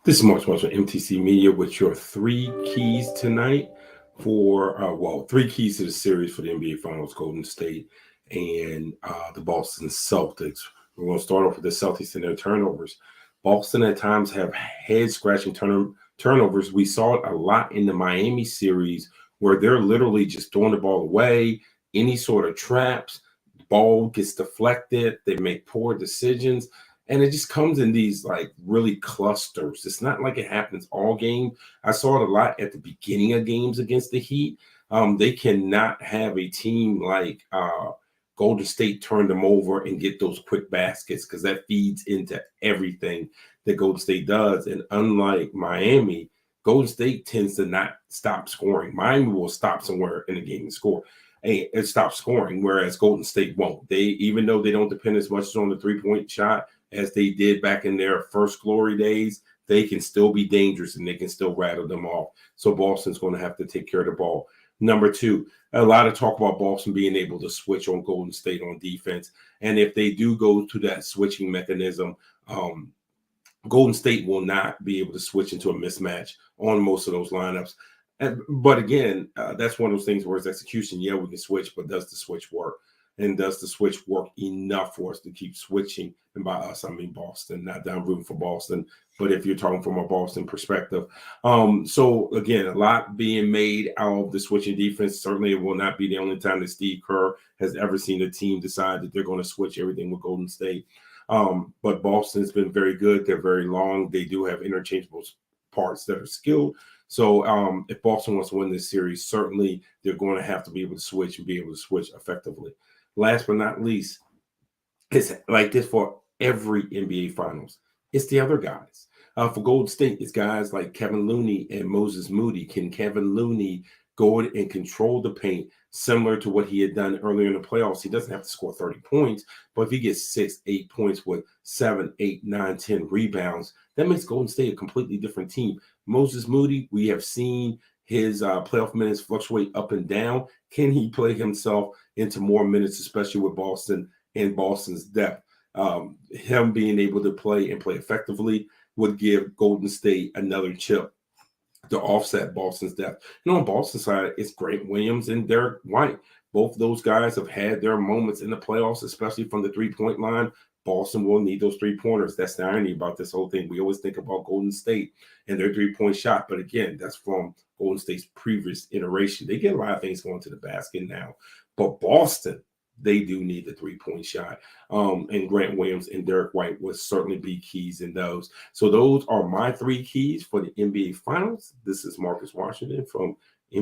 This is Mark Welch from MTC Media with your three keys tonight for, three keys to the series for the NBA Finals, Golden State and the Boston Celtics. We're going to start off with the Celtics and their turnovers. Boston at times have head-scratching turnovers. We saw it a lot in the Miami series where they're literally just throwing the ball away, any sort of traps, the ball gets deflected, they make poor decisions. And it just comes in these like really clusters. It's not like it happens all game. I saw it a lot at the beginning of games against the Heat. They cannot have a team like Golden State turn them over and get those quick baskets because that feeds into everything that Golden State does. And unlike Miami, Golden State tends to not stop scoring. Miami will stop somewhere in the game and score. And stop scoring, whereas Golden State won't. They, even though they don't depend as much on the three-point shot as they did back in their first glory days, they can still be dangerous and they can still rattle them off. So Boston's going to have to take care of the ball. Number two, a lot of talk about Boston being able to switch on Golden State on defense. And if they do go to that switching mechanism, Golden State will not be able to switch into a mismatch on most of those lineups. But again, that's one of those things where it's execution. Yeah, we can switch, but does the switch work? And does the switch work enough for us to keep switching? And by us, I mean Boston. Not that I'm rooting for Boston, but if you're talking from a Boston perspective. So again, a lot being made out of the switching defense. Certainly it will not be the only time that Steve Kerr has ever seen a team decide that they're going to switch everything with Golden State. But Boston's been very good. They're very long. They do have interchangeable parts that are skilled. So if Boston wants to win this series, certainly they're going to have to be able to switch and be able to switch effectively. Last but not least, it's like this for every NBA Finals. It's the other guys. For Golden State, it's guys like Kevin Looney and Moses Moody. Can Kevin Looney go in and control the paint similar to what he had done earlier in the playoffs? He doesn't have to score 30 points, but if he gets 6, 8 points with 7, 8, 9, 10 rebounds, that makes Golden State a completely different team. Moses Moody, we have seen his playoff minutes fluctuate up and down. Can he play himself into more minutes, especially with Boston and Boston's depth? Him being able to play and play effectively would give Golden State another chip to offset Boston's depth. On Boston's side, it's Grant Williams and Derek White. Both those guys have had their moments in the playoffs, especially from the three-point line. Boston will need those three-pointers. That's the irony about this whole thing. We always think about Golden State and their three-point shot, but again, that's from Golden State's previous iteration. They get a lot of things going to the basket now, but Boston, they do need the three-point shot. And Grant Williams and Derek White will certainly be keys in those. So those are my three keys for the NBA Finals. This is Marcus Washington from